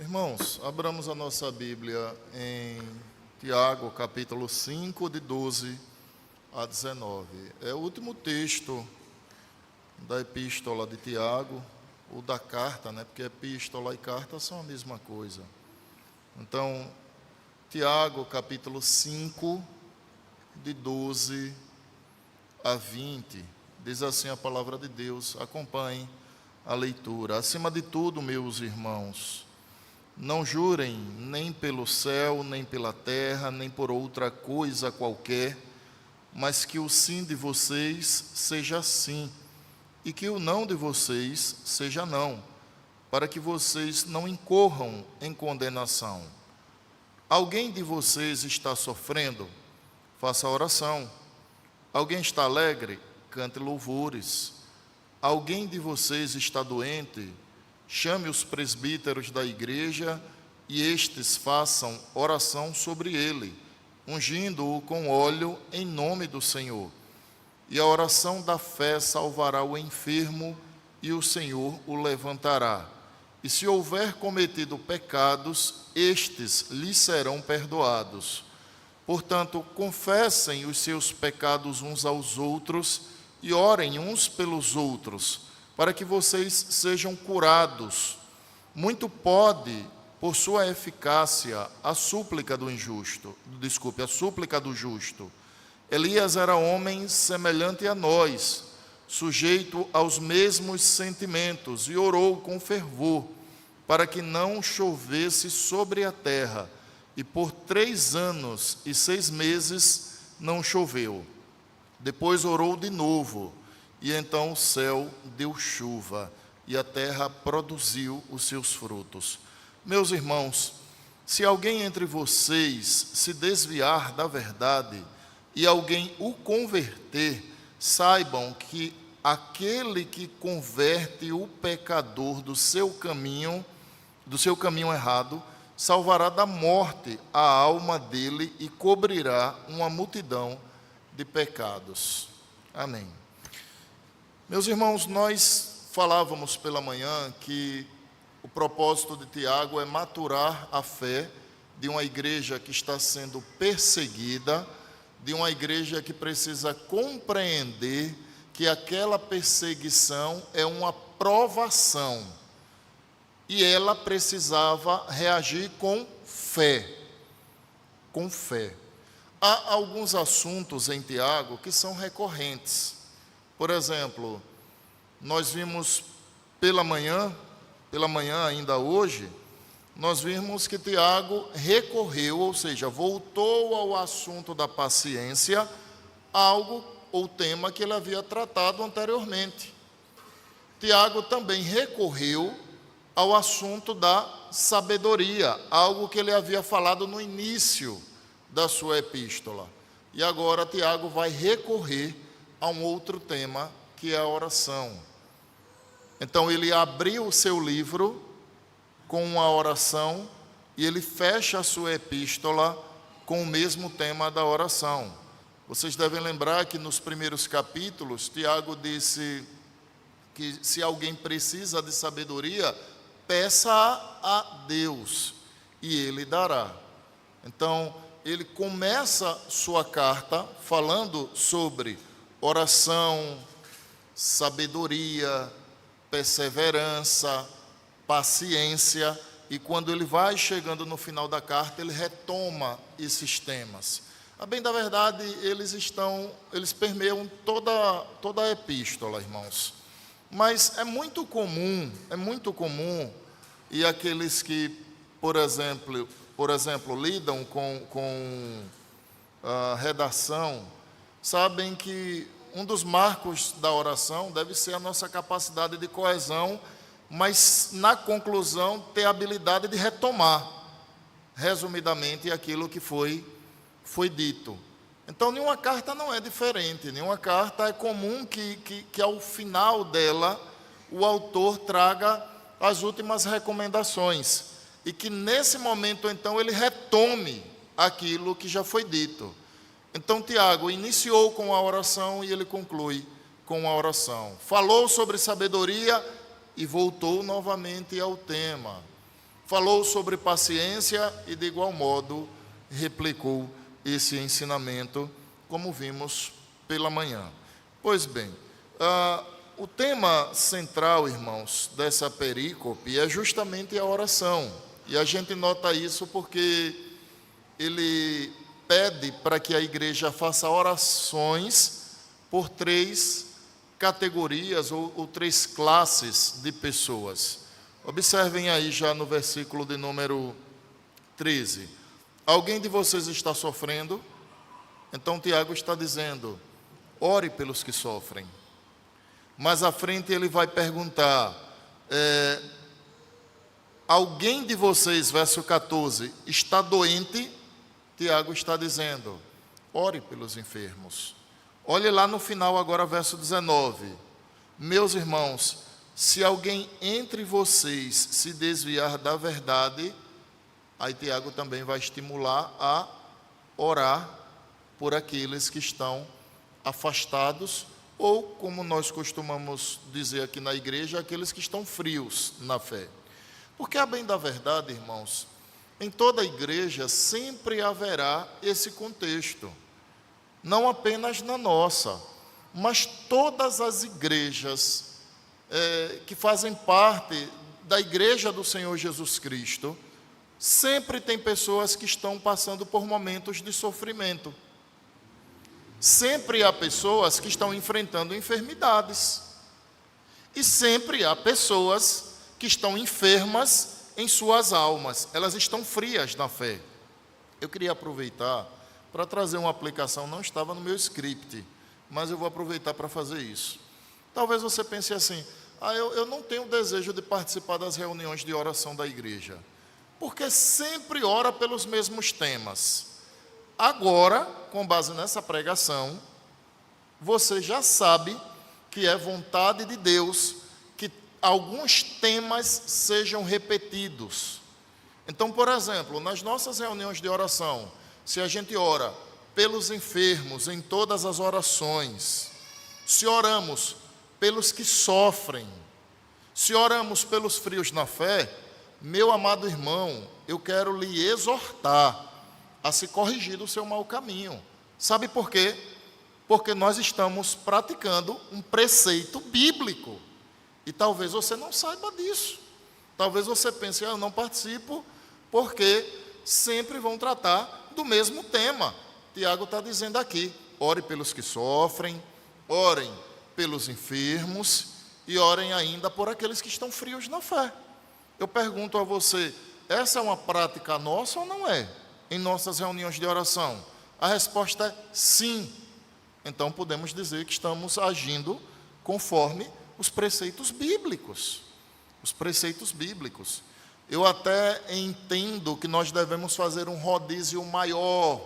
Irmãos, abramos a nossa Bíblia em Tiago, capítulo 5, de 12 a 19. É o último texto da epístola de Tiago, ou da carta, porque epístola e carta são a mesma coisa. Então, Tiago, capítulo 5, de 12 a 20, diz assim a palavra de Deus. Acompanhe a leitura. Acima de tudo, meus irmãos, não jurem nem pelo céu, nem pela terra, nem por outra coisa qualquer, mas que o sim de vocês seja sim, e que o não de vocês seja não, para que vocês não incorram em condenação. Alguém de vocês está sofrendo? Faça oração. Alguém está alegre? Cante louvores. Alguém de vocês está doente? Chame os presbíteros da igreja e estes façam oração sobre ele, ungindo-o com óleo em nome do Senhor. E a oração da fé salvará o enfermo e o Senhor o levantará. E se houver cometido pecados, estes lhe serão perdoados. Portanto, confessem os seus pecados uns aos outros e orem uns pelos outros, para que vocês sejam curados. Muito pode, por sua eficácia, a súplica do justo. Elias era homem semelhante a nós, sujeito aos mesmos sentimentos, e orou com fervor, para que não chovesse sobre a terra, e por 3 anos e 6 meses não choveu. Depois orou de novo, e então o céu deu chuva, e a terra produziu os seus frutos. Meus irmãos, se alguém entre vocês se desviar da verdade, e alguém o converter, saibam que aquele que converte o pecador do seu caminho errado, salvará da morte a alma dele e cobrirá uma multidão de pecados. Amém. Meus irmãos, nós falávamos pela manhã que o propósito de Tiago é maturar a fé de uma igreja que está sendo perseguida, de uma igreja que precisa compreender que aquela perseguição é uma provação e ela precisava reagir com fé. Com fé. Há alguns assuntos em Tiago que são recorrentes. Por exemplo, nós vimos pela manhã ainda hoje, nós vimos que Tiago recorreu, ou seja, voltou ao assunto da paciência, algo ou tema que ele havia tratado anteriormente. Tiago também recorreu ao assunto da sabedoria, algo que ele havia falado no início da sua epístola. E agora Tiago vai recorrer a um outro tema, que é a oração. Então ele abriu o seu livro com uma oração e ele fecha a sua epístola com o mesmo tema da oração. Vocês devem lembrar que nos primeiros capítulos, Tiago disse que se alguém precisa de sabedoria, peça a Deus e ele dará. Então, ele começa sua carta falando sobre oração, sabedoria, perseverança, paciência, e quando ele vai chegando no final da carta, ele retoma esses temas. A bem da verdade, eles permeiam toda a epístola, irmãos. Mas é muito comum, e aqueles que, por exemplo, lidam com a redação, sabem que um dos marcos da oração deve ser a nossa capacidade de coesão, mas na conclusão ter a habilidade de retomar, resumidamente, aquilo que foi dito. Então, nenhuma carta não é diferente, nenhuma carta é comum que ao final dela o autor traga as últimas recomendações e que nesse momento, então, ele retome aquilo que já foi dito. Então, Tiago iniciou com a oração e ele conclui com a oração. Falou sobre sabedoria e voltou novamente ao tema. falou sobre paciência e, de igual modo, replicou esse ensinamento, como vimos pela manhã. Pois bem, o tema central, irmãos, dessa perícope é justamente a oração. E a gente nota isso porque ele pede para que a igreja faça orações por três categorias ou três classes de pessoas. Observem aí já no versículo de número 13. Alguém de vocês está sofrendo? Então Tiago está dizendo, ore pelos que sofrem. Mais à frente ele vai perguntar, alguém de vocês, verso 14, está doente? Tiago está dizendo, ore pelos enfermos. Olhe lá no final agora, verso 19. Meus irmãos, se alguém entre vocês se desviar da verdade, aí Tiago também vai estimular a orar por aqueles que estão afastados, ou, como nós costumamos dizer aqui na igreja, aqueles que estão frios na fé. Porque, a bem da verdade, irmãos, em toda a igreja sempre haverá esse contexto. Não apenas na nossa, mas todas as igrejas que fazem parte da igreja do Senhor Jesus Cristo, sempre tem pessoas que estão passando por momentos de sofrimento. Sempre há pessoas que estão enfrentando enfermidades. E sempre há pessoas que estão enfermas em suas almas. Elas estão frias na fé. Eu queria aproveitar para trazer uma aplicação, não estava no meu script, mas eu vou aproveitar para fazer isso. Talvez você pense assim, eu não tenho desejo de participar das reuniões de oração da igreja, porque sempre ora pelos mesmos temas. Agora, com base nessa pregação, você já sabe que é vontade de Deus que alguns temas sejam repetidos. Então, por exemplo, nas nossas reuniões de oração, se a gente ora pelos enfermos em todas as orações, se oramos pelos que sofrem, se oramos pelos frios na fé, meu amado irmão, eu quero lhe exortar a se corrigir do seu mau caminho. Sabe por quê? Porque nós estamos praticando um preceito bíblico. E talvez você não saiba disso. Talvez você pense, eu não participo, porque sempre vão tratar do mesmo tema. Tiago está dizendo aqui, ore pelos que sofrem, orem pelos enfermos e orem ainda por aqueles que estão frios na fé. Eu pergunto a você, essa é uma prática nossa ou não é? Em nossas reuniões de oração? A resposta é sim. Então podemos dizer que estamos agindo conforme os preceitos bíblicos. Os preceitos bíblicos. Eu até entendo que nós devemos fazer um rodízio maior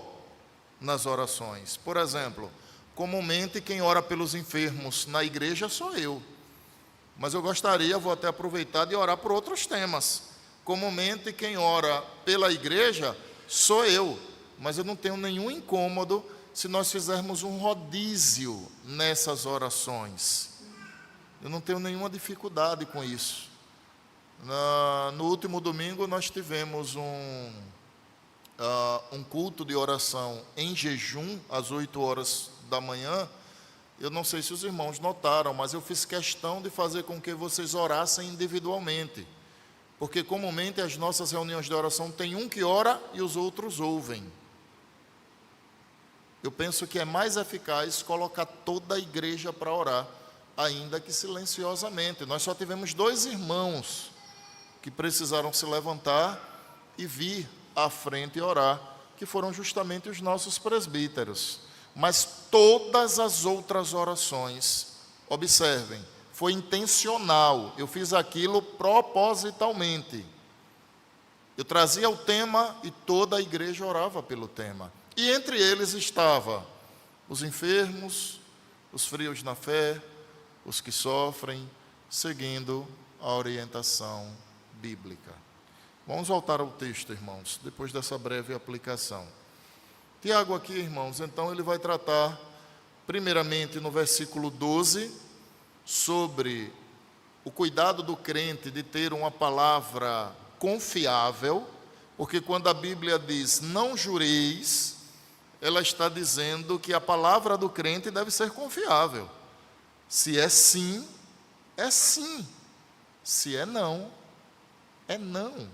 nas orações. Por exemplo, comumente quem ora pelos enfermos na igreja sou eu. Mas eu gostaria, vou até aproveitar, de orar por outros temas. Comumente quem ora pela igreja sou eu, mas eu não tenho nenhum incômodo se nós fizermos um rodízio nessas orações. Eu não tenho nenhuma dificuldade com isso. No último domingo nós tivemos um culto de oração em jejum, às 8 horas da manhã. Eu não sei se os irmãos notaram, mas eu fiz questão de fazer com que vocês orassem individualmente. Porque comumente as nossas reuniões de oração tem um que ora e os outros ouvem. Eu penso que é mais eficaz colocar toda a igreja para orar, ainda que silenciosamente. Nós só tivemos 2 irmãos que precisaram se levantar e vir à frente e orar, que foram justamente os nossos presbíteros. Mas todas as outras orações, observem, foi intencional, eu fiz aquilo propositalmente. Eu trazia o tema e toda a igreja orava pelo tema. E entre eles estava os enfermos, os frios na fé, os que sofrem, seguindo a orientação bíblica. Vamos voltar ao texto, irmãos, depois dessa breve aplicação. Tiago aqui, irmãos, então ele vai tratar, primeiramente no versículo 12, sobre o cuidado do crente de ter uma palavra confiável, porque quando a Bíblia diz não jureis, ela está dizendo que a palavra do crente deve ser confiável. Se é sim, é sim. Se é não, é não.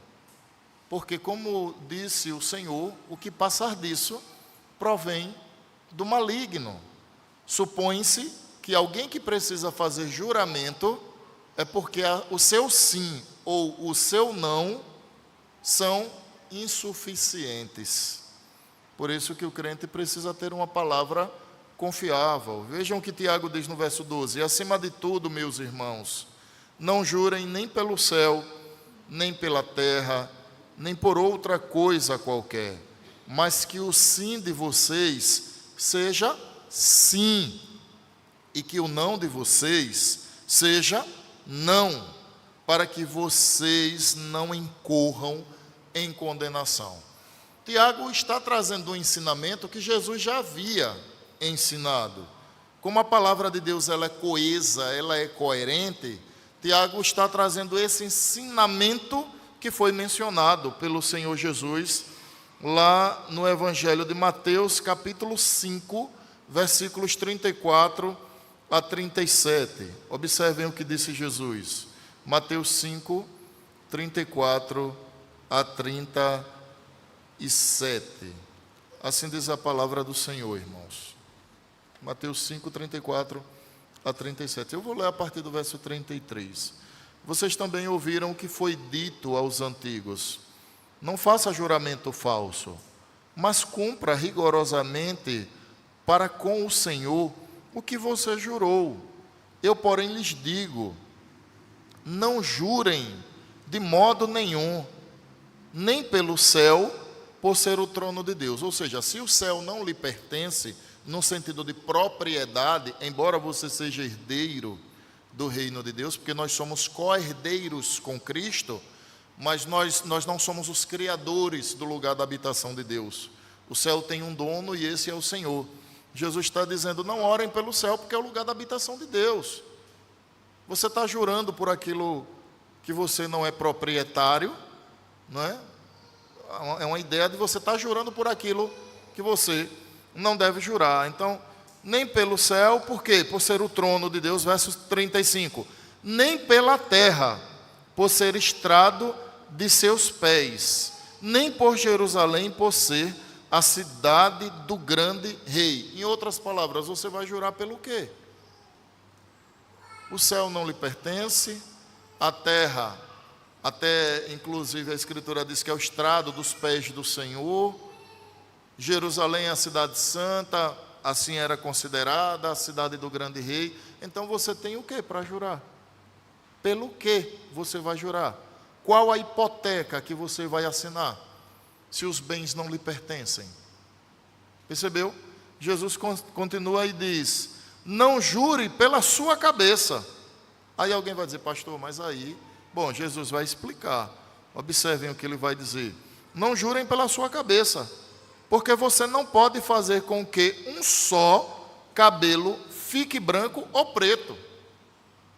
Porque, como disse o Senhor, o que passar disso provém do maligno. Supõe-se que alguém que precisa fazer juramento é porque o seu sim ou o seu não são insuficientes. Por isso que o crente precisa ter uma palavra confiável. Vejam o que Tiago diz no verso 12: e acima de tudo, meus irmãos, não jurem nem pelo céu, nem pela terra, nem por outra coisa qualquer, mas que o sim de vocês seja sim, e que o não de vocês seja não, para que vocês não incorram em condenação. Tiago está trazendo um ensinamento que Jesus já havia ensinado. Como a palavra de Deus ela é coesa, ela é coerente, Tiago está trazendo esse ensinamento que foi mencionado pelo Senhor Jesus lá no Evangelho de Mateus, capítulo 5, versículos 34 a 37. Observem o que disse Jesus. Mateus 5, 34 a 37. Assim diz a palavra do Senhor, irmãos. Mateus 5, 34 a 37. Eu vou ler a partir do verso 33. Vocês também ouviram o que foi dito aos antigos: não faça juramento falso, mas cumpra rigorosamente para com o Senhor o que você jurou. Eu, porém, lhes digo: não jurem de modo nenhum, nem pelo céu, por ser o trono de Deus. Ou seja, se o céu não lhe pertence, no sentido de propriedade, embora você seja herdeiro do reino de Deus, porque nós somos co-herdeiros com Cristo, mas nós não somos os criadores do lugar da habitação de Deus. O céu tem um dono e esse é o Senhor. Jesus está dizendo: não orem pelo céu, porque é o lugar da habitação de Deus. Você está jurando por aquilo que você não é proprietário, não é? É uma ideia de você estar jurando por aquilo que você não deve jurar. Então, nem pelo céu, por quê? Por ser o trono de Deus, verso 35. Nem pela terra, por ser estrado de seus pés. Nem por Jerusalém, por ser a cidade do grande rei. Em outras palavras, você vai jurar pelo quê? O céu não lhe pertence, a terra, até inclusive a Escritura diz que é o estrado dos pés do Senhor. Jerusalém é a cidade santa, assim era considerada, a cidade do grande rei. Então você tem o que para jurar? Pelo que você vai jurar? Qual a hipoteca que você vai assinar, se os bens não lhe pertencem? Percebeu? Jesus continua e diz: não jure pela sua cabeça. Aí alguém vai dizer: pastor, mas aí... Bom, Jesus vai explicar. Observem o que ele vai dizer. Não jurem pela sua cabeça, porque você não pode fazer com que um só cabelo fique branco ou preto.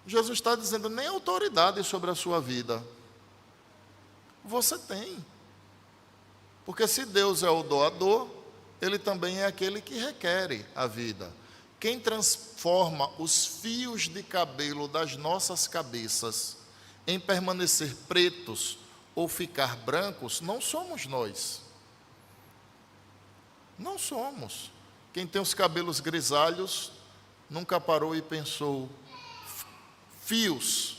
Jesus está dizendo: nem autoridade sobre a sua vida você tem. Porque se Deus é o doador, Ele também é aquele que requer a vida. Quem transforma os fios de cabelo das nossas cabeças em permanecer pretos ou ficar brancos, não somos nós. Não somos. Quem tem os cabelos grisalhos nunca parou e pensou: fios,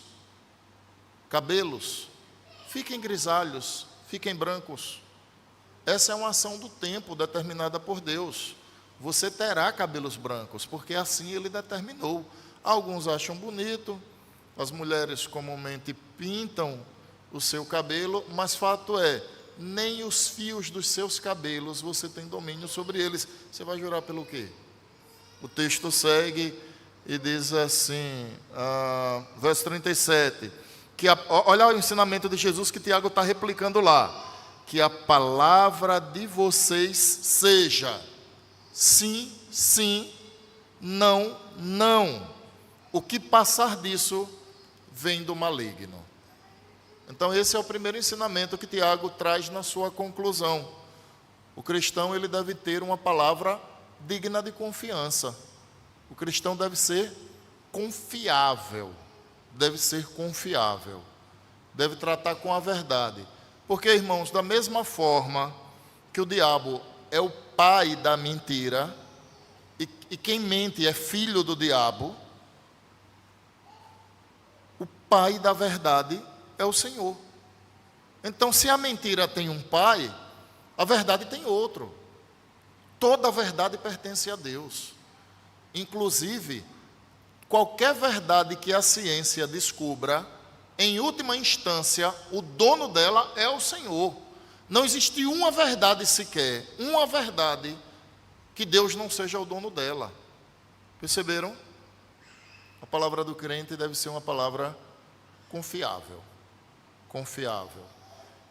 cabelos, fiquem grisalhos, fiquem brancos. Essa é uma ação do tempo determinada por Deus. Você terá cabelos brancos, porque assim Ele determinou. Alguns acham bonito, as mulheres comumente pintam o seu cabelo, mas fato é, nem os fios dos seus cabelos você tem domínio sobre eles. Você vai jurar pelo quê? O texto segue e diz assim, verso 37, olha o ensinamento de Jesus que Tiago está replicando lá: que a palavra de vocês seja sim, sim, não, não. O que passar disso vem do maligno. Então esse é o primeiro ensinamento que Tiago traz na sua conclusão. O cristão ele deve ter uma palavra digna de confiança. O cristão deve ser confiável. Deve ser confiável. Deve tratar com a verdade. Porque, irmãos, da mesma forma que o diabo é o pai da mentira, e quem mente é filho do diabo, o pai da verdade é o Senhor. Então, se a mentira tem um pai, a verdade tem outro. Toda a verdade pertence a Deus. Inclusive, qualquer verdade que a ciência descubra, em última instância, o dono dela é o Senhor. Não existe uma verdade sequer, uma verdade que Deus não seja o dono dela. Perceberam? A palavra do crente deve ser uma palavra confiável. Confiável.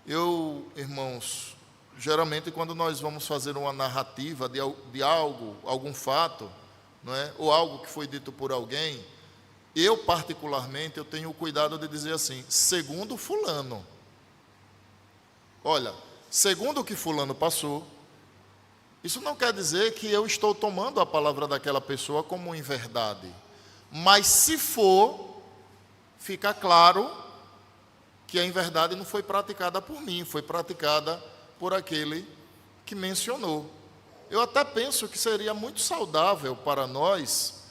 Eu, irmãos, geralmente quando nós vamos fazer uma narrativa de algo, algum fato, não é? Ou algo que foi dito por alguém, eu particularmente, eu tenho o cuidado de dizer assim, segundo fulano. Olha, segundo o que fulano passou, isso não quer dizer que eu estou tomando a palavra daquela pessoa como em verdade. Mas se for, fica claro que a inverdade não foi praticada por mim, foi praticada por aquele que mencionou. Eu até penso que seria muito saudável para nós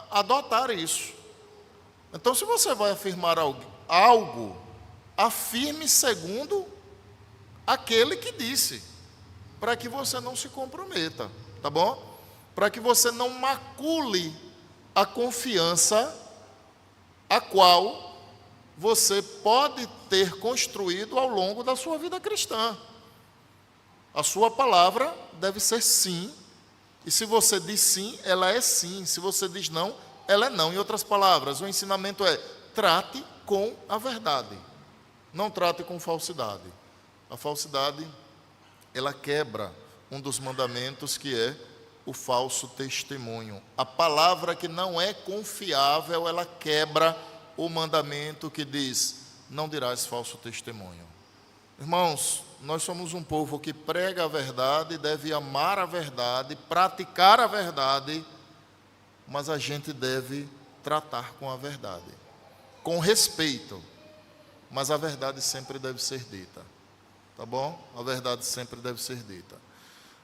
adotar isso. Então, se você vai afirmar algo, afirme segundo aquele que disse, para que você não se comprometa, tá bom? Para que você não macule a confiança a qual você pode ter construído ao longo da sua vida cristã. A sua palavra deve ser sim, e se você diz sim, ela é sim, se você diz não, ela é não. Em outras palavras, o ensinamento é: trate com a verdade, não trate com falsidade. A falsidade, ela quebra um dos mandamentos, que é o falso testemunho. A palavra que não é confiável, ela quebra o mandamento que diz: não dirás falso testemunho. Irmãos, nós somos um povo que prega a verdade, deve amar a verdade, praticar a verdade, mas a gente deve tratar com a verdade, com respeito, mas a verdade sempre deve ser dita, tá bom? A verdade sempre deve ser dita.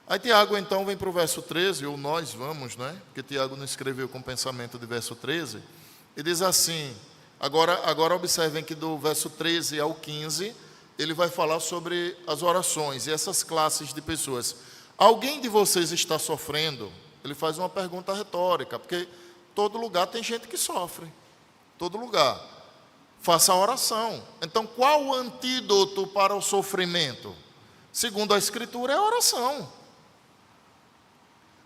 Aí Tiago então vem para o verso 13, ou nós vamos, né? Porque Tiago não escreveu com pensamento de verso 13, e diz assim, agora observem que do verso 13 ao 15, ele vai falar sobre as orações e essas classes de pessoas. Alguém de vocês está sofrendo? Ele faz uma pergunta retórica, porque todo lugar tem gente que sofre, todo lugar. Faça a oração. Então, qual o antídoto para o sofrimento? Segundo a Escritura, é a oração.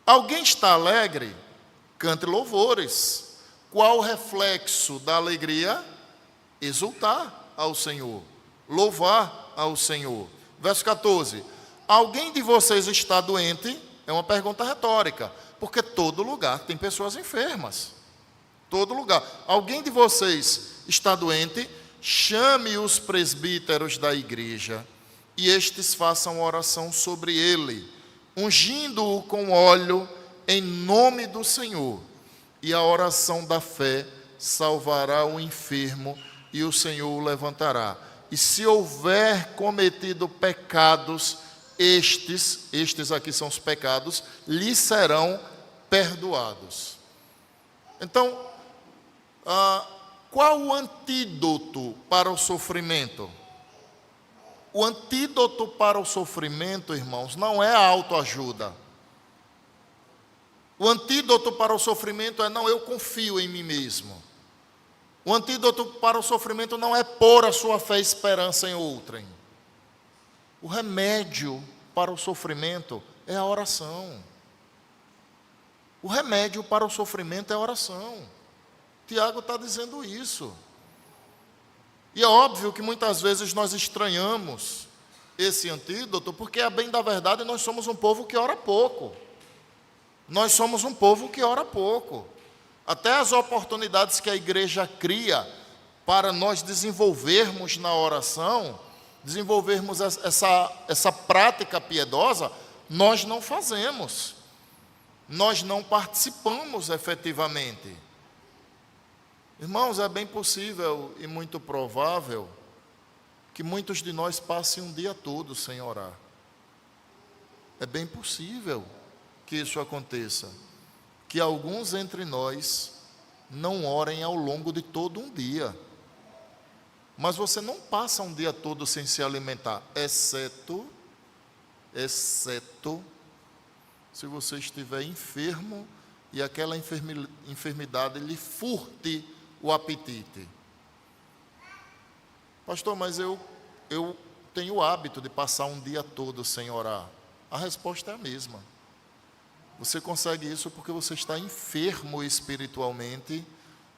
Alguém está alegre? Cante louvores. Qual o reflexo da alegria? Exultar ao Senhor, louvar ao Senhor. Verso 14. Alguém de vocês está doente? É uma pergunta retórica, porque todo lugar tem pessoas enfermas. Todo lugar. Alguém de vocês está doente? Chame os presbíteros da igreja, e estes façam oração sobre ele, ungindo-o com óleo em nome do Senhor. E a oração da fé salvará o enfermo, e o Senhor o levantará. E se houver cometido pecados, estes aqui são os pecados, lhe serão perdoados. Então, qual o antídoto para o sofrimento? O antídoto para o sofrimento, irmãos, não é a autoajuda. O antídoto para o sofrimento é: não, eu confio em mim mesmo. O antídoto para o sofrimento não é pôr a sua fé e esperança em outrem. O remédio para o sofrimento é a oração. O remédio para o sofrimento é a oração. Tiago está dizendo isso. E é óbvio que muitas vezes nós estranhamos esse antídoto, porque, a bem da verdade, nós somos um povo que ora pouco. Nós somos um povo que ora pouco. Até as oportunidades que a igreja cria para nós desenvolvermos na oração, desenvolvermos essa prática piedosa, nós não fazemos. Nós não participamos efetivamente. Irmãos, é bem possível e muito provável que muitos de nós passem um dia todo sem orar. É bem possível que isso aconteça. Que alguns entre nós não orem ao longo de todo um dia. Mas você não passa um dia todo sem se alimentar, exceto se você estiver enfermo e aquela enfermidade lhe furte o apetite. Pastor, mas eu tenho o hábito de passar um dia todo sem orar. A resposta é a mesma. Você consegue isso porque você está enfermo espiritualmente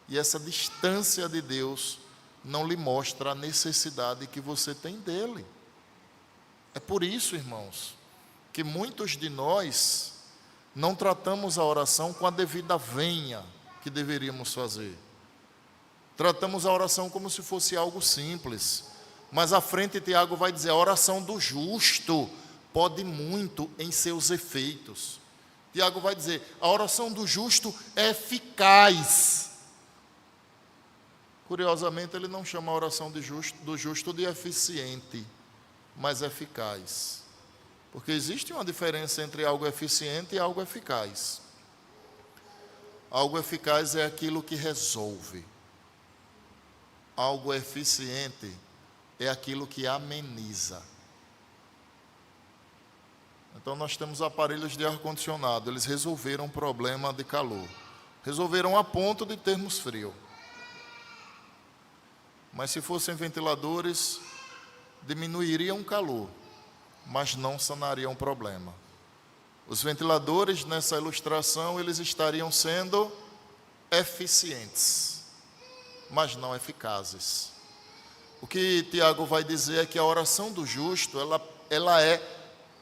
e essa distância de Deus não lhe mostra a necessidade que você tem dele. É por isso, irmãos, que muitos de nós não tratamos a oração com a devida venha que deveríamos fazer. Tratamos a oração como se fosse algo simples. Mas à frente Tiago vai dizer, a oração do justo pode muito em seus efeitos. Tiago vai dizer, a oração do justo é eficaz. Curiosamente, ele não chama a oração do justo de eficiente, mas eficaz. Porque existe uma diferença entre algo eficiente e algo eficaz. Algo eficaz é aquilo que resolve. Algo eficiente é aquilo que ameniza. Então nós temos aparelhos de ar-condicionado, eles resolveram o problema de calor. Resolveram a ponto de termos frio. Mas se fossem ventiladores, diminuiriam o calor, mas não sanariam o problema. Os ventiladores, nessa ilustração, eles estariam sendo eficientes, mas não eficazes. O que Tiago vai dizer é que a oração do justo, ela é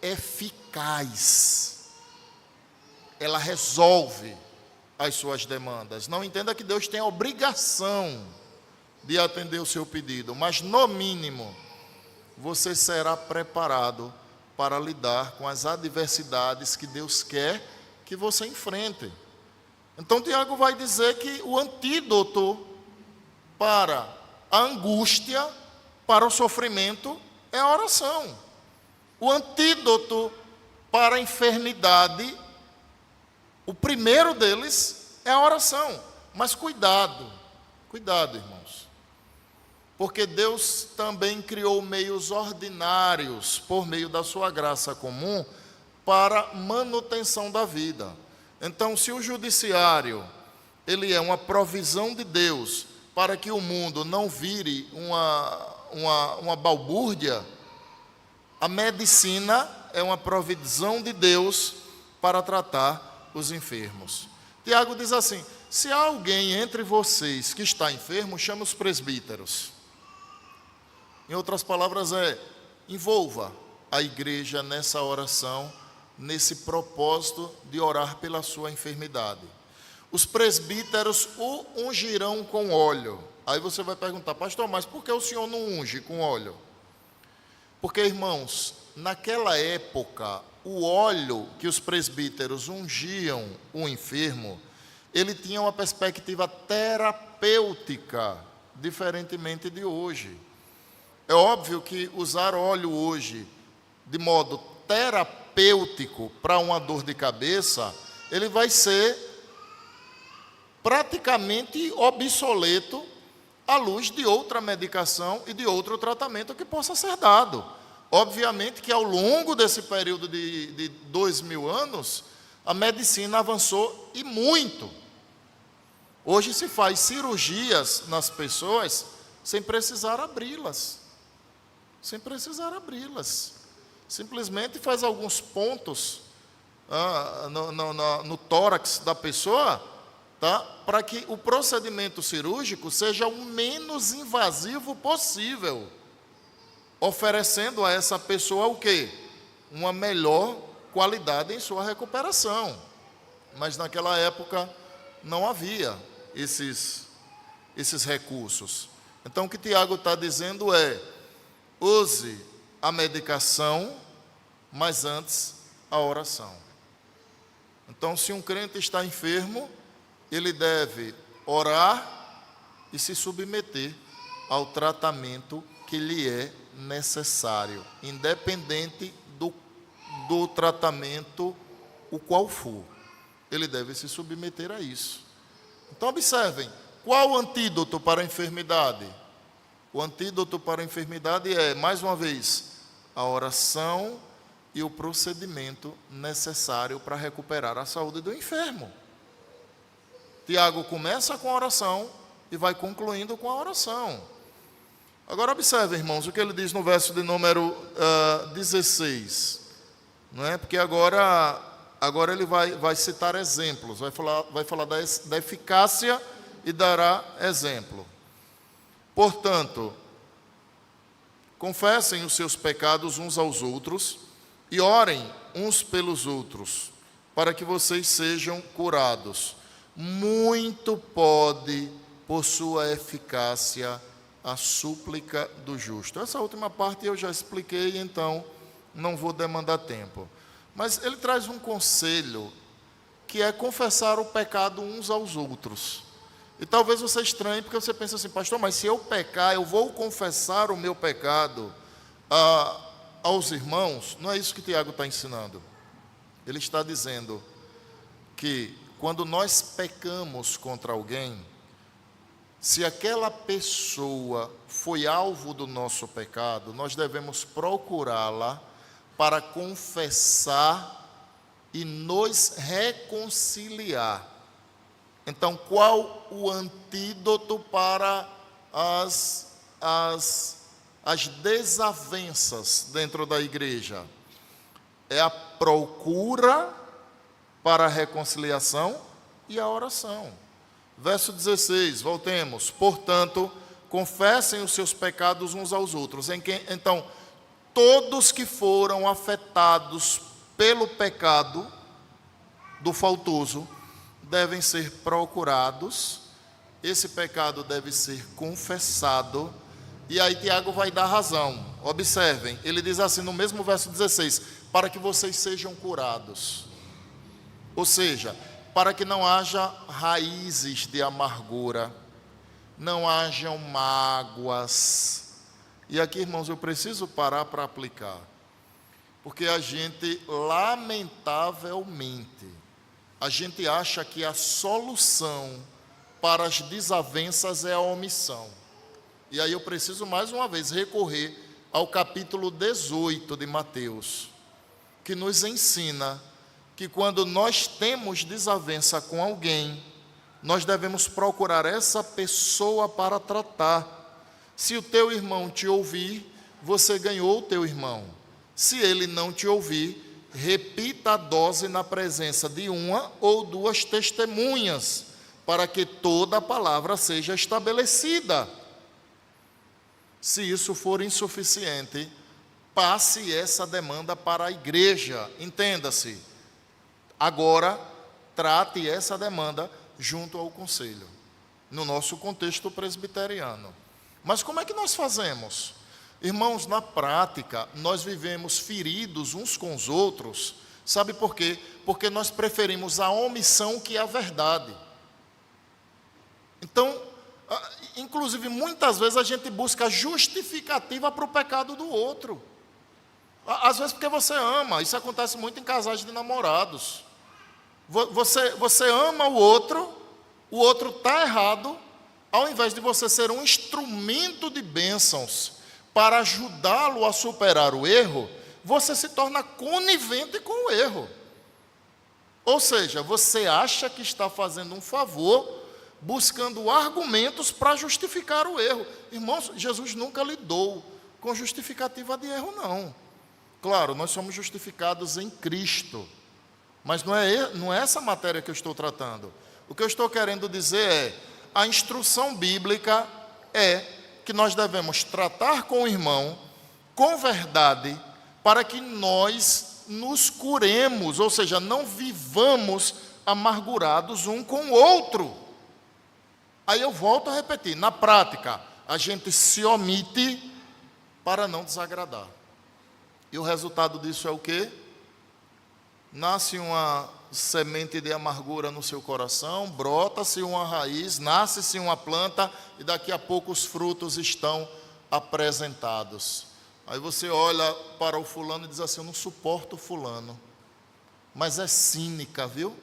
eficaz. Ela resolve as suas demandas. Não entenda que Deus tem a obrigação de atender o seu pedido, mas no mínimo, você será preparado para lidar com as adversidades que Deus quer que você enfrente. Então Tiago vai dizer que o antídoto para a angústia, para o sofrimento, é a oração. O antídoto para a enfermidade, o primeiro deles é a oração. Mas cuidado, irmãos. Porque Deus também criou meios ordinários, por meio da sua graça comum, para manutenção da vida. Então, se o judiciário, ele é uma provisão de Deus, para que o mundo não vire uma balbúrdia, a medicina é uma provisão de Deus para tratar os enfermos. Tiago diz assim, se há alguém entre vocês que está enfermo, chama os presbíteros. Em outras palavras, envolva a igreja nessa oração, nesse propósito de orar pela sua enfermidade. Os presbíteros o ungirão com óleo. Aí você vai perguntar, pastor, mas por que o senhor não unge com óleo? Porque, irmãos, naquela época, o óleo que os presbíteros ungiam o enfermo, ele tinha uma perspectiva terapêutica, diferentemente de hoje. É óbvio que usar óleo hoje de modo terapêutico para uma dor de cabeça, ele vai ser praticamente obsoleto à luz de outra medicação e de outro tratamento que possa ser dado. Obviamente que ao longo desse período de 2000 anos, a medicina avançou e muito. Hoje se faz cirurgias nas pessoas sem precisar abri-las. Simplesmente faz alguns pontos no tórax da pessoa, tá? Para que o procedimento cirúrgico seja o menos invasivo possível, oferecendo a essa pessoa o quê? Uma melhor qualidade em sua recuperação. Mas naquela época não havia esses recursos. Então, o que Tiago está dizendo é: use a medicação, mas antes a oração. Então, se um crente está enfermo, ele deve orar e se submeter ao tratamento que lhe é necessário, independente do tratamento o qual for. Ele deve se submeter a isso. Então, observem, qual o antídoto para a enfermidade? O antídoto para a enfermidade é, mais uma vez, a oração e o procedimento necessário para recuperar a saúde do enfermo. Tiago começa com a oração e vai concluindo com a oração. Agora observe, irmãos, o que ele diz no verso de número 16. Não é? Porque agora ele vai citar exemplos, vai falar da eficácia e dará exemplo. Portanto, confessem os seus pecados uns aos outros e orem uns pelos outros, para que vocês sejam curados. Muito pode, por sua eficácia, a súplica do justo. Essa última parte eu já expliquei, então não vou demandar tempo. Mas ele traz um conselho, que é confessar o pecado uns aos outros. E talvez você estranhe, porque você pensa assim: pastor, mas se eu pecar, eu vou confessar o meu pecado aos irmãos? Não é isso que Tiago está ensinando. Ele está dizendo que quando nós pecamos contra alguém, se aquela pessoa foi alvo do nosso pecado, nós devemos procurá-la para confessar e nos reconciliar. Então, qual o antídoto para as desavenças dentro da igreja? É a procura para a reconciliação e a oração. Verso 16, voltemos. Portanto, confessem os seus pecados uns aos outros. Então, todos que foram afetados pelo pecado do faltoso devem ser procurados, esse pecado deve ser confessado, e aí Tiago vai dar razão. Observem, ele diz assim no mesmo verso 16: para que vocês sejam curados. Ou seja, para que não haja raízes de amargura, não hajam mágoas. E aqui, irmãos, eu preciso parar para aplicar, porque a gente, lamentavelmente, a gente acha que a solução para as desavenças é a omissão. E aí eu preciso mais uma vez recorrer ao capítulo 18 de Mateus, que nos ensina que quando nós temos desavença com alguém, nós devemos procurar essa pessoa para tratar. Se o teu irmão te ouvir, você ganhou o teu irmão. Se ele não te ouvir, repita a dose na presença de uma ou duas testemunhas, para que toda a palavra seja estabelecida. Se isso for insuficiente, passe essa demanda para a igreja. Entenda-se. Agora, trate essa demanda junto ao conselho, no nosso contexto presbiteriano. Mas como é que nós fazemos? Irmãos, na prática, nós vivemos feridos uns com os outros. Sabe por quê? Porque nós preferimos a omissão que a verdade. Então, inclusive, muitas vezes a gente busca justificativa para o pecado do outro. Às vezes porque você ama. Isso acontece muito em casais de namorados. Você ama o outro está errado. Ao invés de você ser um instrumento de bênçãos para ajudá-lo a superar o erro, você se torna conivente com o erro. Ou seja, você acha que está fazendo um favor, buscando argumentos para justificar o erro. Irmãos, Jesus nunca lidou com justificativa de erro, não. Claro, nós somos justificados em Cristo, mas não é essa matéria que eu estou tratando. O que eu estou querendo dizer é: a instrução bíblica é que nós devemos tratar com o irmão com verdade, para que nós nos curemos, ou seja, não vivamos amargurados um com o outro. Aí eu volto a repetir, na prática, A gente se omite para não desagradar. E o resultado disso é o quê? Nasce uma semente de amargura no seu coração, brota-se uma raiz, nasce-se uma planta e daqui a pouco os frutos estão apresentados. Aí você olha para o fulano e diz assim: eu não suporto o fulano, mas é cínica, viu?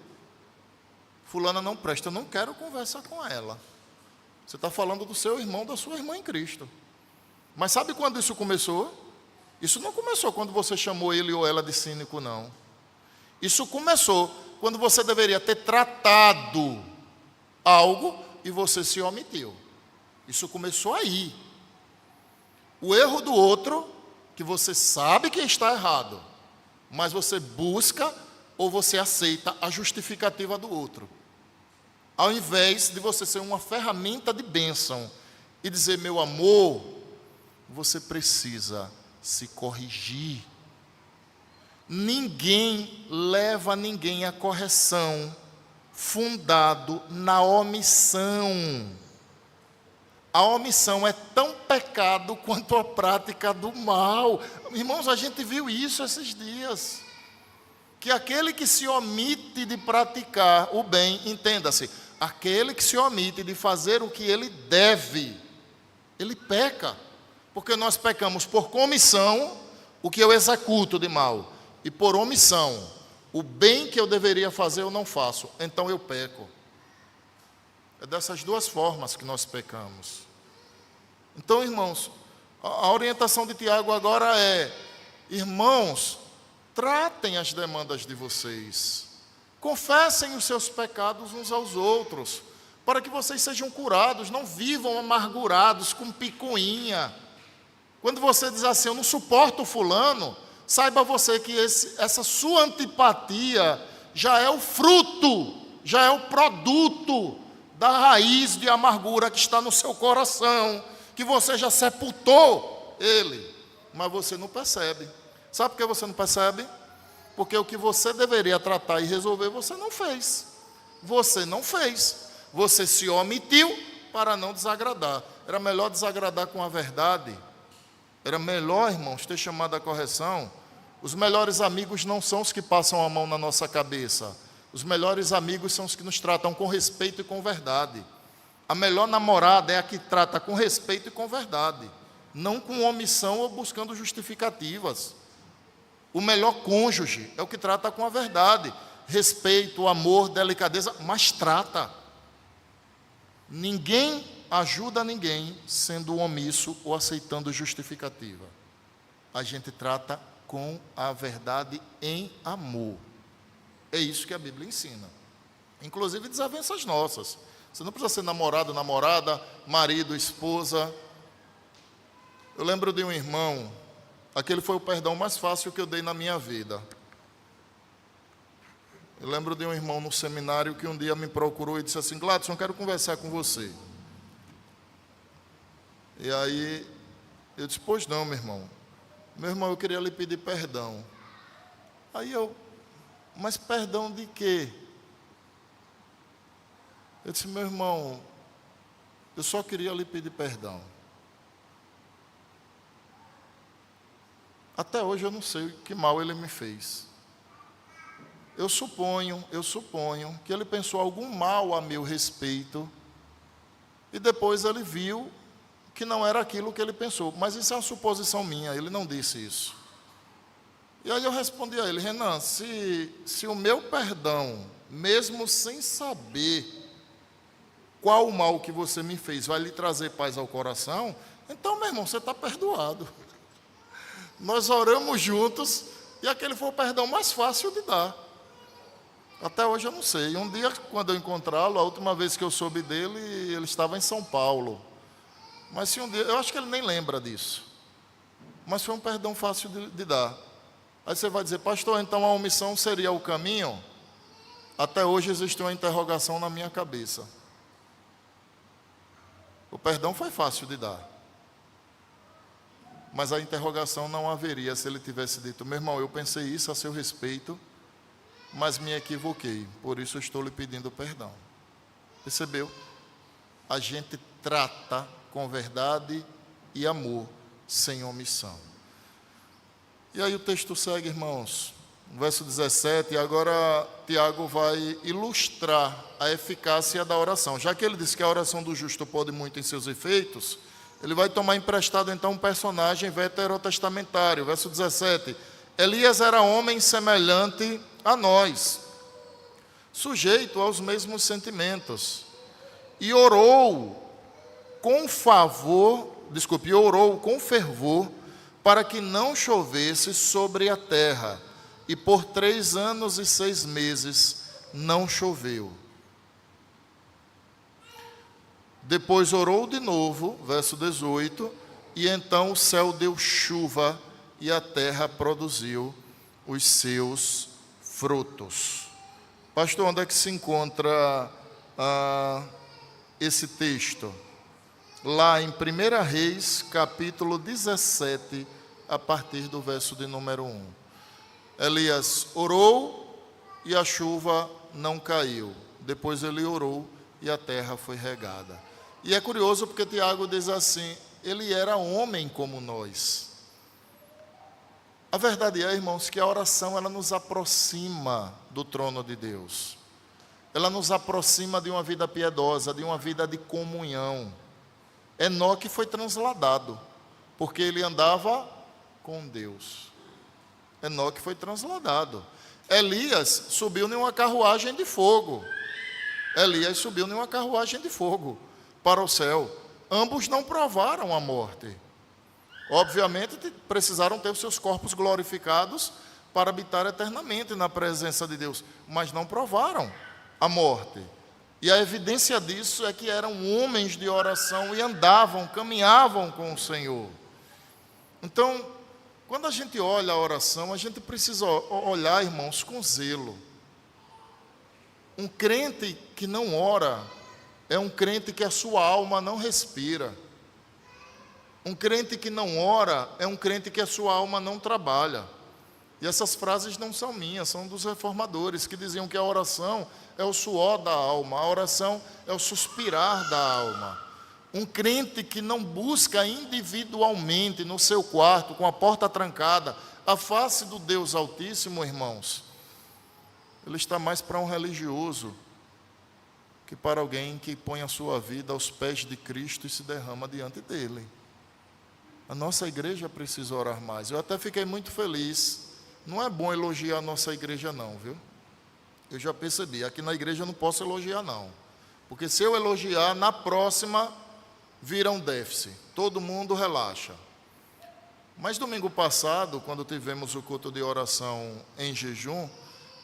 Fulana não presta, eu não quero conversar com ela. Você está falando do seu irmão, da sua irmã em Cristo. Mas sabe quando isso começou? Isso não começou quando você chamou ele ou ela de cínico, não. Isso começou quando você deveria ter tratado algo e você se omitiu. Isso começou aí. O erro do outro, que você sabe que está errado, mas você busca ou você aceita a justificativa do outro. Ao invés de você ser uma ferramenta de bênção e dizer: meu amor, você precisa se corrigir. Ninguém leva ninguém à correção fundado na omissão. A omissão é tão pecado quanto a prática do mal. Irmãos, a gente viu isso esses dias. Que aquele que se omite de praticar o bem, entenda-se, aquele que se omite de fazer o que ele deve, ele peca. Porque nós pecamos por comissão, o que eu executo de mal, e por omissão, o bem que eu deveria fazer eu não faço, então eu peco. É dessas duas formas que nós pecamos. Então, irmãos, a orientação de Tiago agora é: irmãos, tratem as demandas de vocês, confessem os seus pecados uns aos outros, para que vocês sejam curados, não vivam amargurados com picuinha. Quando você diz assim: eu não suporto fulano, saiba você que essa sua antipatia já é o fruto, já é o produto da raiz de amargura que está no seu coração, que você já sepultou ele, mas você não percebe. Sabe por que você não percebe? Porque o que você deveria tratar e resolver, você não fez. Você não fez. Você se omitiu para não desagradar. Era melhor desagradar com a verdade. Era melhor, irmãos, ter chamado a correção. Os melhores amigos não são os que passam a mão na nossa cabeça. Os melhores amigos são os que nos tratam com respeito e com verdade. A melhor namorada é a que trata com respeito e com verdade, não com omissão ou buscando justificativas. O melhor cônjuge é o que trata com a verdade, respeito, amor, delicadeza, mas trata. Ninguém ajuda ninguém sendo omisso ou aceitando justificativa. A gente trata com a verdade em amor. É isso que a Bíblia ensina. Inclusive desavenças nossas. Você não precisa ser namorado, namorada, marido, esposa. Eu lembro de um irmão, aquele foi o perdão mais fácil que eu dei na minha vida. Eu lembro de um irmão no seminário que um dia me procurou e disse assim: Gladson, eu quero conversar com você. E aí eu disse: pois não, meu irmão. Meu irmão, eu queria lhe pedir perdão. Aí eu: mas perdão de quê? Eu disse: meu irmão, eu só queria lhe pedir perdão. Até hoje eu não sei que mal ele me fez. Eu suponho que ele pensou algum mal a meu respeito e depois ele viu que não era aquilo que ele pensou. Mas isso é uma suposição minha, ele não disse isso. E aí eu respondi a ele: Renan, se o meu perdão, mesmo sem saber qual o mal que você me fez, vai lhe trazer paz ao coração, então, meu irmão, você está perdoado. Nós oramos juntos e aquele foi o perdão mais fácil de dar. Até hoje eu não sei. Um dia, quando eu encontrá-lo, a última vez que eu soube dele, ele estava em São Paulo. Mas se um dia, eu acho que ele nem lembra disso. Mas foi um perdão fácil de dar. Aí você vai dizer: pastor, então a omissão seria o caminho? Até hoje existe uma interrogação na minha cabeça. O perdão foi fácil de dar. Mas a interrogação não haveria se ele tivesse dito: meu irmão, eu pensei isso a seu respeito, mas me equivoquei, por isso eu estou lhe pedindo perdão. Percebeu? A gente trata com verdade e amor, sem omissão. E aí o texto segue, irmãos, no verso 17, e agora Tiago vai ilustrar a eficácia da oração. Já que ele disse que a oração do justo pode muito em seus efeitos, ele vai tomar emprestado então um personagem veterotestamentário. Verso 17, Elias era homem semelhante a nós, sujeito aos mesmos sentimentos, e orou com fervor para que não chovesse sobre a terra, e por 3 anos e 6 meses não choveu. Depois orou de novo, verso 18, e então o céu deu chuva e a terra produziu os seus frutos. Pastor, onde é que se encontra esse texto? Lá em 1 Reis, capítulo 17, a partir do verso de número 1. Elias orou e a chuva não caiu. Depois ele orou e a terra foi regada. E é curioso porque Tiago diz assim, ele era homem como nós. A verdade é, irmãos, que a oração ela nos aproxima do trono de Deus. Ela nos aproxima de uma vida piedosa, de uma vida de comunhão. Enoque foi transladado, porque ele andava com Deus. Enoque foi transladado. Elias subiu em uma carruagem de fogo. Para o céu. Ambos não provaram a morte. Obviamente, precisaram ter os seus corpos glorificados para habitar eternamente na presença de Deus, mas não provaram a morte. E a evidência disso é que eram homens de oração e caminhavam com o Senhor. Então, quando a gente olha a oração, a gente precisa olhar, irmãos, com zelo. Um crente que não ora é um crente que a sua alma não respira. Um crente que não ora é um crente que a sua alma não trabalha. E essas frases não são minhas, são dos reformadores, que diziam que a oração é o suor da alma, a oração é o suspirar da alma. Um crente que não busca individualmente no seu quarto, com a porta trancada, a face do Deus Altíssimo, irmãos, ele está mais para um religioso que para alguém que põe a sua vida aos pés de Cristo e se derrama diante dele. A nossa igreja precisa orar mais. Eu até fiquei muito feliz. Não é bom elogiar a nossa igreja não, viu? Eu já percebi, aqui na igreja eu não posso elogiar não. Porque se eu elogiar, na próxima vira um déficit. Todo mundo relaxa. Mas domingo passado, quando tivemos o culto de oração em jejum,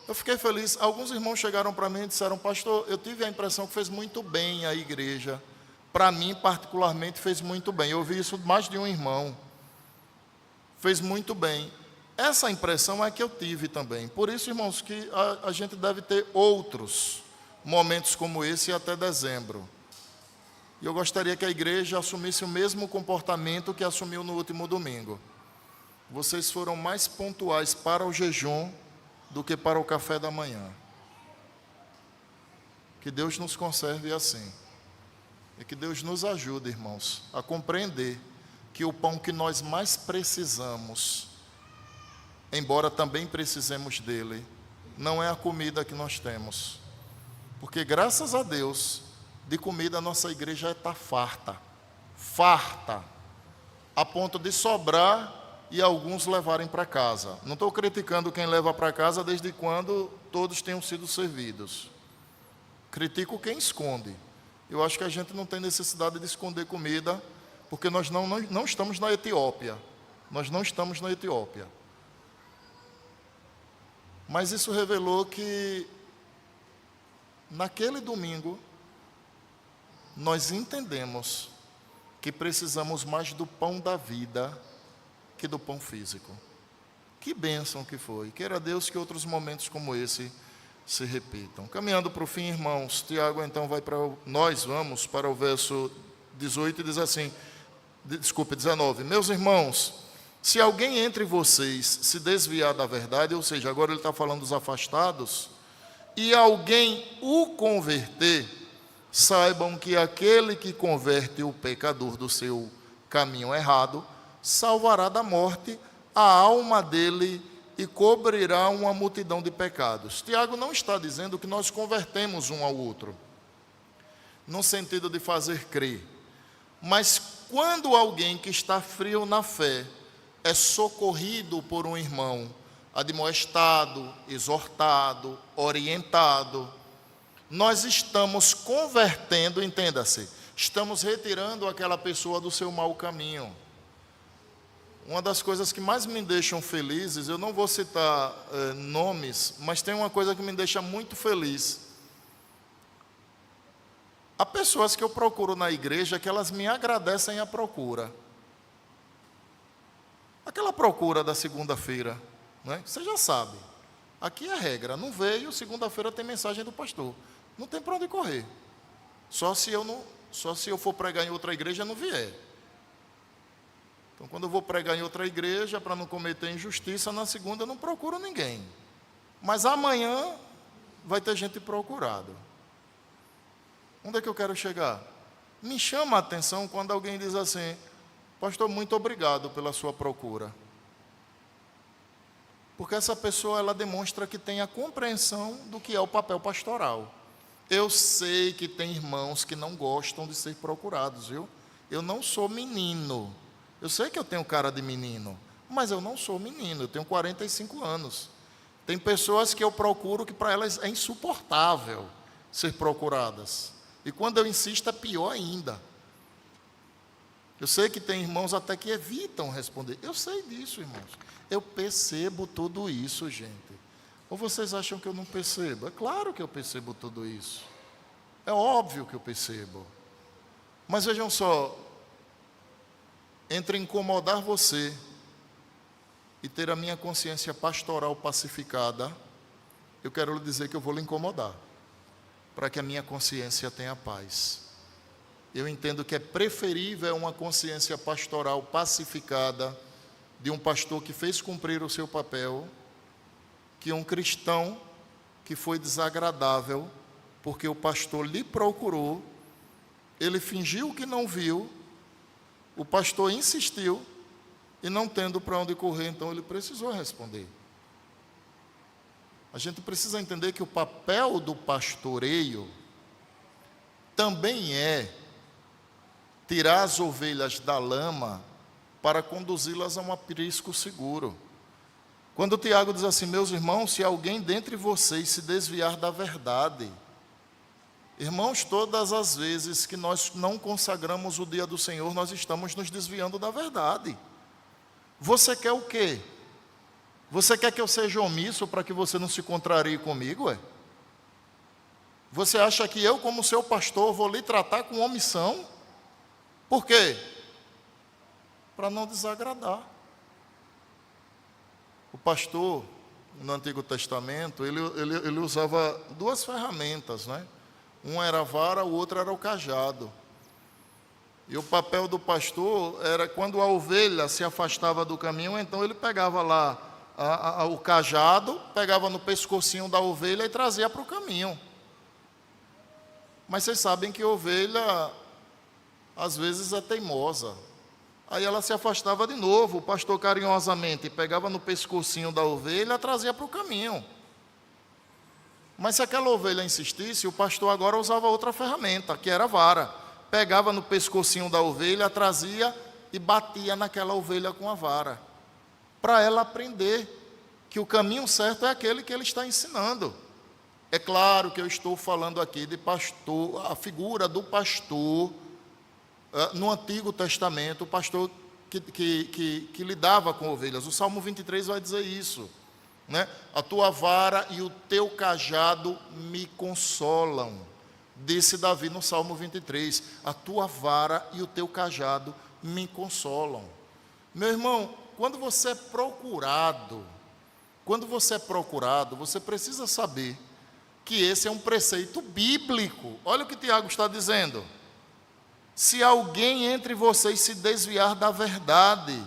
eu fiquei feliz. Alguns irmãos chegaram para mim e disseram, pastor, eu tive a impressão que fez muito bem a igreja. Para mim, particularmente, fez muito bem. Eu ouvi isso de mais de um irmão. Fez muito bem. Essa impressão é que eu tive também. Por isso, irmãos, que a gente deve ter outros momentos como esse até dezembro. E eu gostaria que a igreja assumisse o mesmo comportamento que assumiu no último domingo. Vocês foram mais pontuais para o jejum do que para o café da manhã. Que Deus nos conserve assim. E que Deus nos ajude, irmãos, a compreender que o pão que nós mais precisamos, embora também precisemos dele, não é a comida que nós temos. Porque graças a Deus, de comida a nossa igreja está farta, a ponto de sobrar e alguns levarem para casa. Não estou criticando quem leva para casa desde quando todos tenham sido servidos. Critico quem esconde. Eu acho que a gente não tem necessidade de esconder comida, porque nós não estamos na Etiópia. Nós não estamos na Etiópia. Mas isso revelou que, naquele domingo, nós entendemos que precisamos mais do pão da vida que do pão físico. Que bênção que foi. Queira Deus que outros momentos como esse se repitam. Caminhando para o fim, irmãos, Tiago então nós vamos para o verso 18 e diz assim, 19. Meus irmãos, se alguém entre vocês se desviar da verdade, ou seja, agora ele está falando dos afastados, e alguém o converter, saibam que aquele que converte o pecador do seu caminho errado, salvará da morte a alma dele e cobrirá uma multidão de pecados. Tiago não está dizendo que nós convertemos um ao outro, no sentido de fazer crer. Mas quando alguém que está frio na fé é socorrido por um irmão, admoestado, exortado, orientado, nós estamos convertendo, entenda-se, estamos retirando aquela pessoa do seu mau caminho. Uma das coisas que mais me deixam felizes, eu não vou citar nomes, mas tem uma coisa que me deixa muito feliz. Há pessoas que eu procuro na igreja que elas me agradecem a procura. Aquela procura da segunda-feira, né? Você já sabe. Aqui é a regra, não veio, segunda-feira tem mensagem do pastor. Não tem para onde correr. Só se eu for pregar em outra igreja não vier. Então, quando eu vou pregar em outra igreja, para não cometer injustiça, na segunda eu não procuro ninguém. Mas amanhã vai ter gente procurada. Onde é que eu quero chegar? Me chama a atenção quando alguém diz assim: pastor, muito obrigado pela sua procura. Porque essa pessoa, ela demonstra que tem a compreensão do que é o papel pastoral. Eu sei que tem irmãos que não gostam de ser procurados, viu? Eu não sou menino. Eu sei que eu tenho cara de menino, mas eu não sou menino, eu tenho 45 anos. Tem pessoas que eu procuro que para elas é insuportável ser procuradas. E quando eu insisto é pior ainda. Eu sei que tem irmãos até que evitam responder. Eu sei disso, irmãos. Eu percebo tudo isso, gente. Ou vocês acham que eu não percebo? É claro que eu percebo tudo isso. É óbvio que eu percebo. Mas vejam só, entre incomodar você e ter a minha consciência pastoral pacificada, eu quero lhe dizer que eu vou lhe incomodar, para que a minha consciência tenha paz. Eu entendo que é preferível uma consciência pastoral pacificada de um pastor que fez cumprir o seu papel, que um cristão que foi desagradável, porque o pastor lhe procurou, ele fingiu que não viu, o pastor insistiu, e não tendo para onde correr, então ele precisou responder. A gente precisa entender que o papel do pastoreio também é tirar as ovelhas da lama para conduzi-las a um aprisco seguro. Quando o Tiago diz assim: meus irmãos, se alguém dentre vocês se desviar da verdade, irmãos, todas as vezes que nós não consagramos o dia do Senhor, nós estamos nos desviando da verdade. Você quer o quê? Você quer que eu seja omisso para que você não se contrarie comigo, é? Você acha que eu, como seu pastor, vou lhe tratar com omissão? Por quê? Para não desagradar. O pastor, no Antigo Testamento, ele usava duas ferramentas, né? Um era a vara, o outro era o cajado. E o papel do pastor era, quando a ovelha se afastava do caminho, então ele pegava lá o cajado, pegava no pescocinho da ovelha e trazia para o caminho. Mas vocês sabem que a ovelha, às vezes, é teimosa. Aí ela se afastava de novo, o pastor carinhosamente pegava no pescocinho da ovelha e trazia para o caminho. Mas se aquela ovelha insistisse, o pastor agora usava outra ferramenta, que era a vara. Pegava no pescocinho da ovelha, trazia e batia naquela ovelha com a vara, para ela aprender que o caminho certo é aquele que ele está ensinando. É claro que eu estou falando aqui de pastor, a figura do pastor, no Antigo Testamento, o pastor que lidava com ovelhas. O Salmo 23 vai dizer isso, né? A tua vara e o teu cajado me consolam, disse Davi no Salmo 23, a tua vara e o teu cajado me consolam. Meu irmão, quando você é procurado, você precisa saber que esse é um preceito bíblico. Olha o que Tiago está dizendo: se alguém entre vocês se desviar da verdade,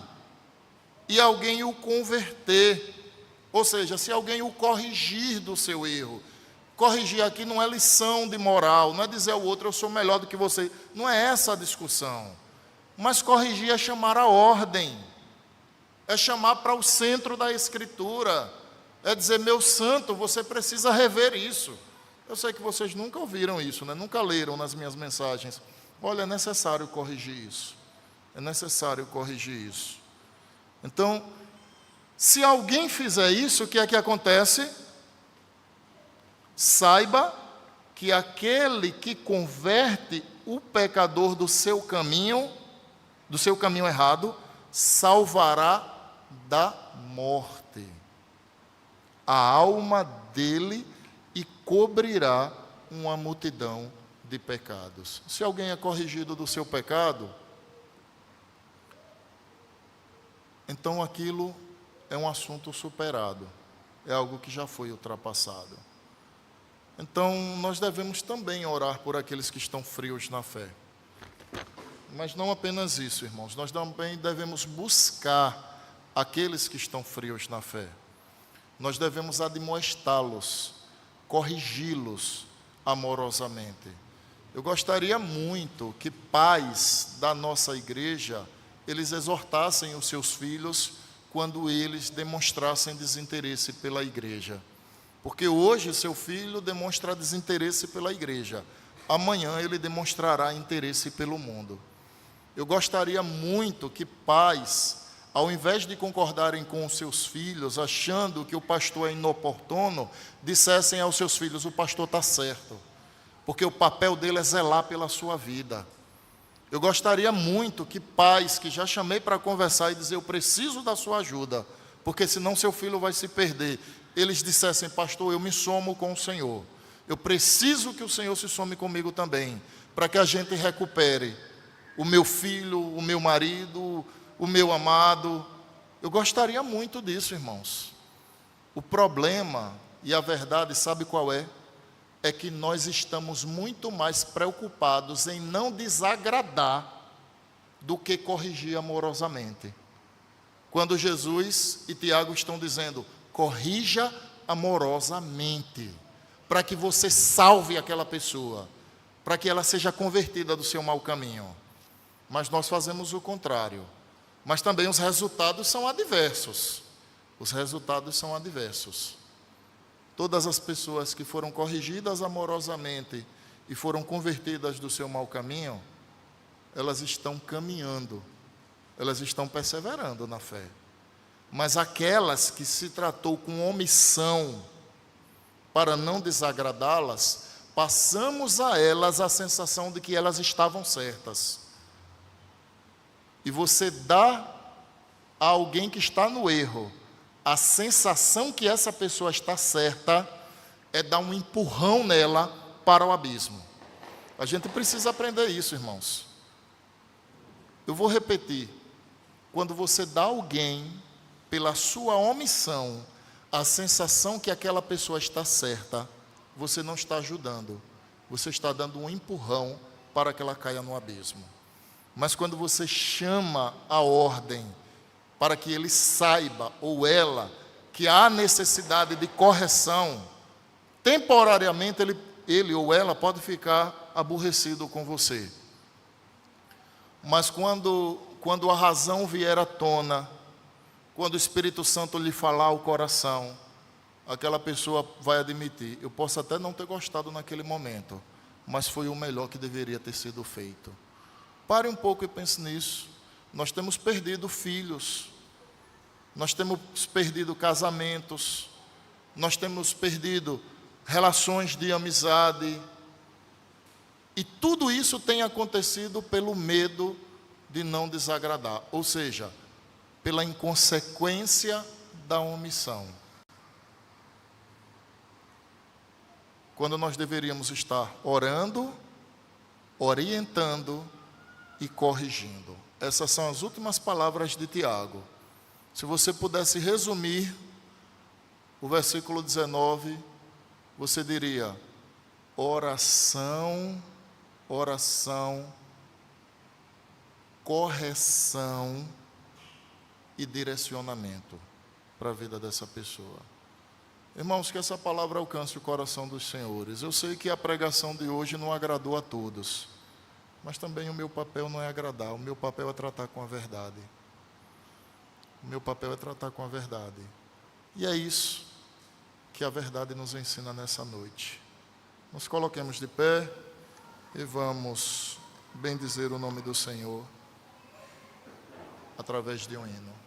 e alguém o converter, ou seja, se alguém o corrigir do seu erro, Corrigir aqui não é lição de moral, não é dizer ao outro, eu sou melhor do que você. Não é essa a discussão. Mas corrigir é chamar a ordem. É chamar para o centro da Escritura. É dizer, meu santo, você precisa rever isso. Eu sei que vocês nunca ouviram isso, né? Nunca leram nas minhas mensagens. Olha, é necessário corrigir isso. É necessário corrigir isso. Então, se alguém fizer isso, o que é que acontece? Saiba que aquele que converte o pecador do seu caminho errado, salvará da morte a alma dele e cobrirá uma multidão de pecados. Se alguém é corrigido do seu pecado, então aquilo é um assunto superado, é algo que já foi ultrapassado. Então, nós devemos também orar por aqueles que estão frios na fé. Mas não apenas isso, irmãos, nós também devemos buscar aqueles que estão frios na fé. Nós devemos admoestá-los, corrigi-los amorosamente. Eu gostaria muito que pais da nossa igreja, eles exortassem os seus filhos quando eles demonstrassem desinteresse pela igreja. Porque hoje seu filho demonstra desinteresse pela igreja, amanhã ele demonstrará interesse pelo mundo. Eu gostaria muito que pais, ao invés de concordarem com os seus filhos, achando que o pastor é inoportuno, dissessem aos seus filhos, o pastor está certo, porque o papel dele é zelar pela sua vida. Eu gostaria muito que pais, que já chamei para conversar e dizer, eu preciso da sua ajuda, porque senão seu filho vai se perder, eles dissessem, pastor, eu me somo com o Senhor, eu preciso que o Senhor se some comigo também, para que a gente recupere o meu filho, o meu marido, o meu amado. Eu gostaria muito disso, irmãos. O problema, e a verdade, sabe qual é? É que nós estamos muito mais preocupados em não desagradar do que corrigir amorosamente. Quando Jesus e Tiago estão dizendo, corrija amorosamente, para que você salve aquela pessoa, para que ela seja convertida do seu mau caminho. Mas nós fazemos o contrário. Mas também os resultados são adversos. Os resultados são adversos. Todas as pessoas que foram corrigidas amorosamente e foram convertidas do seu mau caminho, elas estão caminhando, elas estão perseverando na fé. Mas aquelas que se tratou com omissão, para não desagradá-las, passamos a elas a sensação de que elas estavam certas. E você dá a alguém que está no erro a sensação que essa pessoa está certa, é dar um empurrão nela para o abismo. A gente precisa aprender isso, irmãos. Eu vou repetir. Quando você dá a alguém, pela sua omissão, a sensação que aquela pessoa está certa, você não está ajudando. Você está dando um empurrão para que ela caia no abismo. Mas quando você chama a ordem, para que ele saiba, ou ela, que há necessidade de correção, temporariamente ele ou ela pode ficar aborrecido com você. Mas quando a razão vier à tona, quando o Espírito Santo lhe falar ao coração, aquela pessoa vai admitir, eu posso até não ter gostado naquele momento, mas foi o melhor que deveria ter sido feito. Pare um pouco e pense nisso. Nós temos perdido filhos, nós temos perdido casamentos, nós temos perdido relações de amizade, e tudo isso tem acontecido pelo medo de não desagradar, ou seja, pela inconsequência da omissão. Quando nós deveríamos estar orando, orientando e corrigindo. Essas são as últimas palavras de Tiago. Se você pudesse resumir o versículo 19, você diria: oração, oração, correção e direcionamento para a vida dessa pessoa. Irmãos, que essa palavra alcance o coração dos senhores. Eu sei que a pregação de hoje não agradou a todos, mas também o meu papel não é agradar, o meu papel é tratar com a verdade. O meu papel é tratar com a verdade. E é isso que a verdade nos ensina nessa noite. Nos coloquemos de pé e vamos bendizer o nome do Senhor através de um hino.